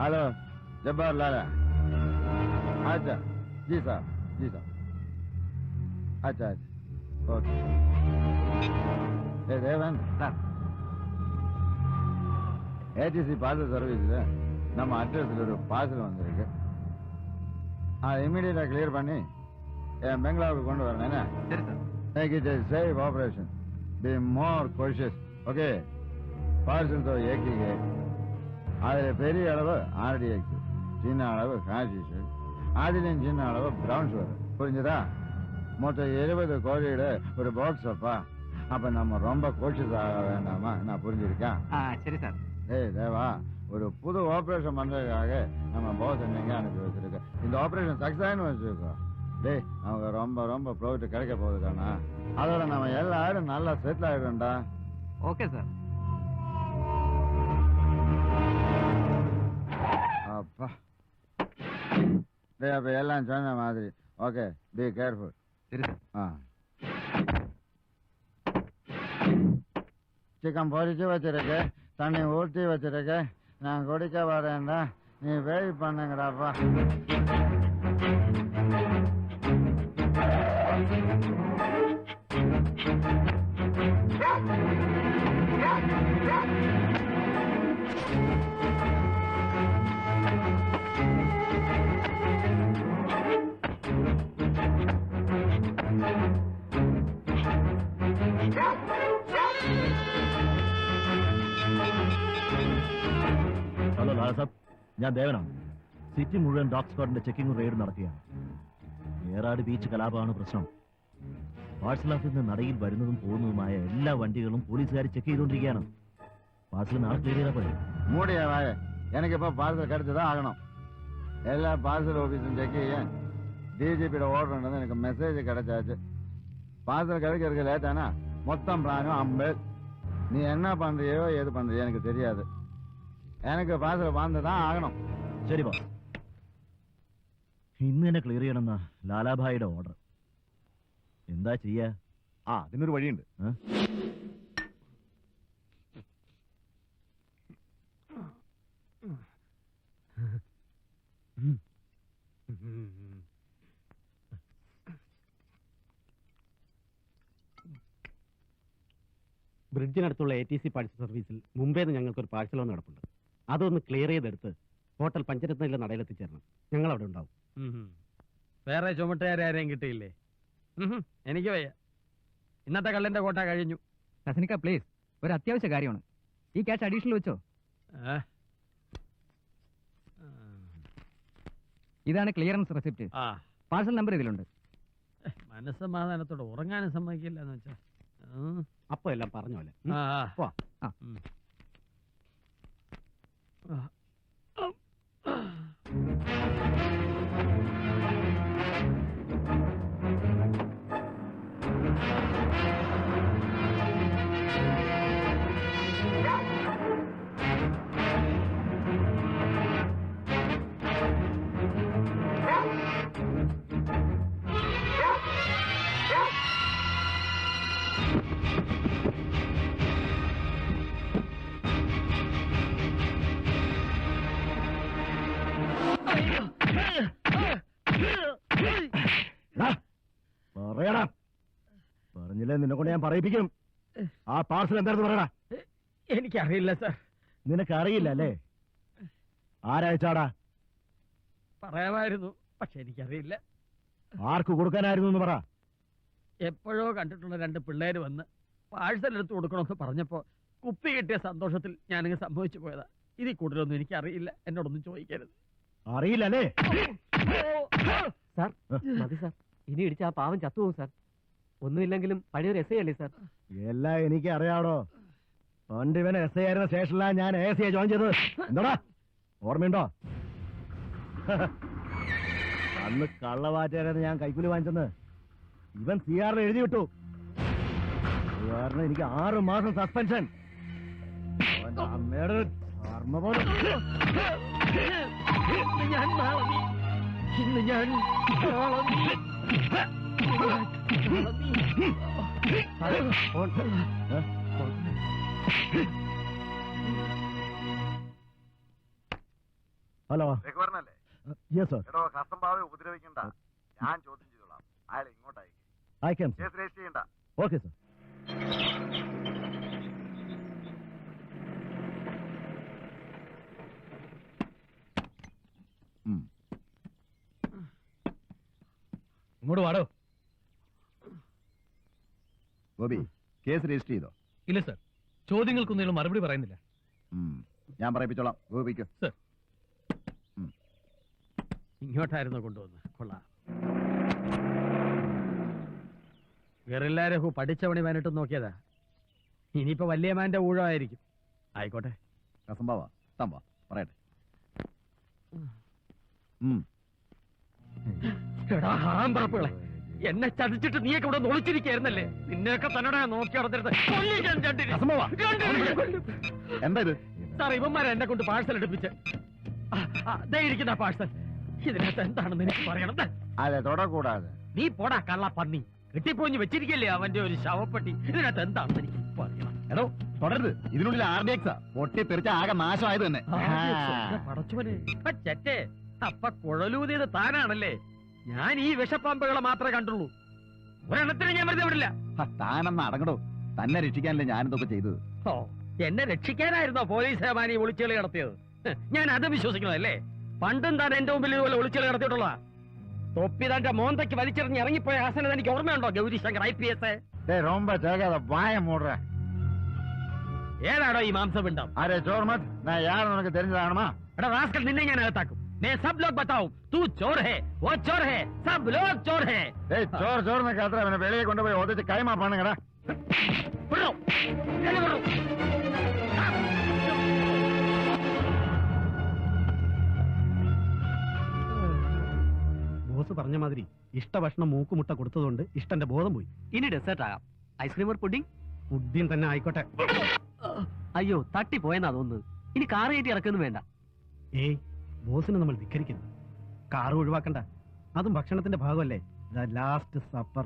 Hello Jabbar लाला। अच्छा जी साहब जी साहब। अच्छा अच्छा ओके। देवन சார் ஏடிசி பார்சல் சர்வீஸில் நம்ம அட்ரஸில் ஒரு பார்சல் வந்திருக்கு. அதை இமீடியட்டாக கிளியர் பண்ணி என் பெங்களாவுக்கு கொண்டு வரணும். என்ன? சரி sir. Make it a safe operation. Be more cautious. Okay. Parcel तो एक ही है. அதில் பெரிய அளவு RDX, சின்ன அளவு ஹாஷிஷ், அதிலும் சின்ன அளவு பிரவுன் சுகர். புரிஞ்சுதா? மொத்தம் 70 கோழியோட ஒரு பாக்ஸ் அப்பா. அப்ப நம்ம ரொம்ப கோஷியஸ் ஆக வேண்டாமா? நான் புரிஞ்சிருக்கேன். சரி சார். ஏய் தேவா, ஒரு புது ஆபரேஷன் பண்றதுக்காக நம்ம பாஸ் எங்க அனுப்பி வச்சிருக்க. இந்த ஆபரேஷன் சக்சஸ்னு வச்சிருக்கோ. டேய் அவங்க ரொம்ப ரொம்ப ப்ராஃபிட் கிடைக்க போகுதுக்கானா, அதோட நம்ம எல்லாரும் நல்லா செட்டில் ஆயிடும்டா. Okay sir. அப்பா டேய் அப்ப எல்லாம் சொன்ன மாதிரி. Okay be careful. சரி சார். சிக்கன் பொரிச்சு வச்சிருக்கு, தண்ணி ஊற்றி வச்சிருக்கு. நான் குடிக்க வரேன்டா, நீ வெயிட் பண்ணுங்கடாப்பா. ഹലോ ലാല സാബ്, ഞാൻ ദേവനാണ്. സിറ്റി മുഴുവൻ ഡോഗ് സ്ക്വാഡിന്റെ ചെക്കിംഗ് റെയ്ഡ് നടക്കുകയാണ്. ഏറാട് ബീച്ച് കലാപമാണ് പ്രശ്നം. പാഴ്സൽ ഓഫീസിൽ നിന്ന് നടയിൽ വരുന്നതും പോകുന്നതുമായ എല്ലാ വണ്ടികളും പോലീസുകാർ ചെക്ക് ചെയ്തുകൊണ്ടിരിക്കുകയാണ്. പാഴ്സൽ നാളെ ക്ലിയർ ചെയ്താൽ പോലെ. மூடிய வாய, எனக்கு இப்போ பார்சல் கிடைச்சுதான் ஆகணும். எல்லா பார்சல் ஆஃபீஸும் செக் செய்ய டிஜிபியோட ஓடுறது எனக்கு மெசேஜ் கிடைச்சாச்சு. பார்சல் கிடைக்கிறதுக்கு லேட்டானா மொத்தம் பிளானும் 50. நீ என்ன பண்றியோ ஏது பண்றியோ எனக்கு தெரியாது. எனக்கு பார்சல் വന്നதான் ആകണം. ശരി ബോസ്, ഇന്ന് തന്നെ ക്ലിയർ ചെയ്യണമെന്നാ ലാലാഭായിയുടെ ഓർഡർ. എന്താ ചെയ്യാ? അതിനൊരു വഴിയുണ്ട്. ബ്രിഡ്ജിനടുത്തുള്ള ATC പാഴ്സൽ സർവീസിൽ മുംബൈയിൽ നിന്ന് ഞങ്ങൾക്കൊരു പാഴ്സൽ വന്ന് നടപ്പുണ്ട്. അതൊന്ന് ക്ലിയർ ചെയ്തെടുത്ത് ഹോട്ടൽ പഞ്ചരത്നയിലെ നടയിലെത്തിച്ചേരണം. ഞങ്ങൾ അവിടെ ഉണ്ടാവും. വേറെ ചുമട്ടുകാരെയും കിട്ടിയില്ലേ? എനിക്ക് വയ്യ. ഇന്നത്തെ കള്ളിന്റെ കോട്ട കഴിഞ്ഞു. ഹസനിക്ക പ്ലീസ്, ഒരു അത്യാവശ്യ കാര്യമാണ്. ഈ ക്യാഷ് അഡീഷണൽ വെച്ചോ. ഇതാണ് ക്ലിയറൻസ് റെസിപ്റ്റ്. പാഴ്സൽ നമ്പർ ഇതിലുണ്ട്. മനസ്സമാധാനത്തോടെ ഉറങ്ങാനും സമ്മതിക്കില്ല എന്ന് വെച്ചാ. അപ്പൊ എല്ലാം പറഞ്ഞോലെ. പറയടാ, പറഞ്ഞില്ലേ നിന്നെ കൊണ്ട് ഞാൻ പറയിപ്പിക്കും. ആ പാർസൽ എന്തായിരുന്നു പറയടാ. എനിക്കറിയില്ല സാർ. നിനക്കറിയില്ല അല്ലേ? ആരയച്ചാടാ? പറയാമായിരുന്നു, പക്ഷെ എനിക്കറിയില്ല. ആർക്ക് കൊടുക്കാനായിരുന്നു എന്ന് പറ. എപ്പോഴോ കണ്ടിട്ടുള്ള 2 പിള്ളേര് വന്ന് പാഴ്സൽ എടുത്ത് കൊടുക്കണമെന്ന് പറഞ്ഞപ്പോ കുപ്പി കിട്ടിയ സന്തോഷത്തിൽ ഞാനിങ്ങ് സംഭവിച്ചു പോയതാ. ഇതിൽ കൂടുതലൊന്നും എനിക്കറിയില്ല. എന്നോടൊന്നും ചോദിക്കരുത്. അറിയില്ല അല്ലേ? സാർ മതി സാർ, ഇനി ഇടിച്ച ആ പാവം ചത്തുപോകും സാർ. ഒന്നുമില്ലെങ്കിലും പഴയൊരു SI അല്ലേ സാർ? എല്ലാം എനിക്ക് അറിയാടോ. പണ്ട് ഇവൻ SI ആയിരുന്ന സ്റ്റേഷനിലാണ് ഞാൻ ASI ജോയിൻ ചെയ്തത്. എന്താടാ ഓർമ്മയുണ്ടോ? അന്ന് കള്ളവാറ്റായിരുന്നു ഞാൻ കൈക്കൂലി വാങ്ങിച്ചെന്ന് ഇവൻ CR എഴുതി വിട്ടു. കാരണം എനിക്ക് 6 മാസം സസ്പെൻഷൻ. അമ്മയുടെ കർമ്മ പോലെ ഇന്ന് ഞാൻ ഹലോ രഘുവരനല്ലേ? Yes sir. എടോ കസമ്പാവെ ഉപദ്രവിക്കണ്ട, ഞാൻ ചോദ്യം ചെയ്തോളാം. അയാൾ ഇങ്ങോട്ടായി അയക്കാം സർ. കേസ് രജിസ്റ്റർ ചെയ്യണ്ട. Okay sir. ഇങ്ങോട്ട് വാടോ. ഗോപി, കേസ് രജിസ്റ്റർ ചെയ്തോ? ഇല്ല സർ, ചോദ്യങ്ങൾക്കൊന്നും മറുപടി പറയുന്നില്ല. ഞാൻ പറയിപ്പിച്ചോളാം. ഗോപിക്കോ. സർ. ഇങ്ങോട്ടായിരുന്നു കൊണ്ടുവന്ന്. കൊള്ളാം. ഗറില്ലാരഹു പഠിച്ച പണി വന്നിട്ട് നോക്കിയതാ. ഇനിയിപ്പോ വല്യമാന്റെ ഊഴമായിരിക്കും. ആയിക്കോട്ടെ. കസമ്പാവ തമ്പ പറയട്ടെ. എടാ ഹാമ്പറപ്പുകളെ, എന്നെ ചതിച്ചിട്ട് നീയൊക്കെ ഇവിടെ ഒളിച്ചിരിക്കായിരുന്നല്ലേ? നിന്നെയൊക്കെ തന്നെ നോക്കി നടന്നിരുന്നത് എന്താ ഇത്? സാർ, ഇവന്മാരെ എന്നെ കൊണ്ട് പാഴ്സൽ എടുപ്പിച്ച് ഇരിക്കുന്ന പാഴ്സൽ. ഇതിനകത്ത് എന്താണെന്ന് എനിക്ക് പറയണം. അതെ, തൊടകൂടാതെ. നീ പോടാ കള്ള പന്നി. കെട്ടിപ്പോഞ്ഞ് വെച്ചിരിക്കല്ലേ അവന്റെ ഒരു ശവപ്പെട്ടി. ഇതിനകത്ത് എന്താണെന്ന് എനിക്ക് പറയണം. എടോ തുടരുത്. ഇതിനുള്ളിൽ RDX പൊട്ടി തെറിച്ച ആകെ നാശമായത് തന്നെ. പടച്ചവനെ ചെറ്റേ, അപ്പ കുഴലൂതിയത് താനാണല്ലേ? ഞാൻ ഈ വിഷപ്പാമ്പുകളെ മാത്രമേ കണ്ടുള്ളൂ. ഒരെണ്ണത്തിന് ഞാൻ വെറുതെ വിടില്ല. താനെന്ന് അടങ്ങടോ. തന്നെ രക്ഷിക്കാനല്ലേ ഞാനിതൊക്കെ ചെയ്തത്. ഓ, എന്നെ രക്ഷിക്കാനായിരുന്നോ പോലീസ് സേവാനി ഒളിച്ചുകളി നടത്തിയത്? ഞാൻ അത് വിശ്വസിക്കണമല്ലേ? പണ്ടും താൻ എന്റെ മുമ്പിൽ ഇതുപോലെ ഒളിച്ചുകളി നടത്തിയിട്ടുള്ള തൊപ്പി തന്റെ മോന്തയ്ക്ക് വലിച്ചെറിഞ്ഞ് ഇറങ്ങിപ്പോയ ഹാസനത് എനിക്ക് ഓർമ്മയുണ്ടോ? ഗൗരിശങ്കർ IPS. ഏതാണോ ഈ മാംസപിണ്ഡം? അരെ ചോർ മത്, ഞാൻ യാർ നിനക്ക് தெரிஞ்சதாണോ? എടാ റാസ്കൽ, നിന്നെ ഞാൻ അകത്താക്കും. मैं सब लोग बताऊं, तू चोर है, वो चोर है, सब लोग चोर है. ചോർ ചോറിനൊക്കെ അത്ര അവനെ വെളിയെ കൊണ്ടുപോയി ഒതിച്ച് കൈമാ പണങ്ങടാ. വിടോ, എന്നെ വിടോ. ബോസ് പറഞ്ഞ മാതിരി ഇഷ്ടഭക്ഷണം മൂക്കുമുട്ട കൊടുത്തതുകൊണ്ട് ഇഷ്ടന്റെ ബോധം പോയി. ഇനി ഡെസേർട്ട് ആകാം. Ice cream or pudding? പുഡിൻ തന്നെ ആയിക്കോട്ടെ. അയ്യോ, തട്ടിപ്പോയെന്നാ തോന്നുന്നത്. ഇനി കാർ കയറ്റി ഇറക്കൊന്നും വേണ്ട. ഏയ്, ബോസിനെ നമ്മൾ ധിക്കരിക്കുന്നു. കാറ് ഒഴിവാക്കണ്ട. അതും ഭക്ഷണത്തിന്റെ ഭാഗമല്ലേ. The last supper.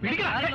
പിടിക്കണം.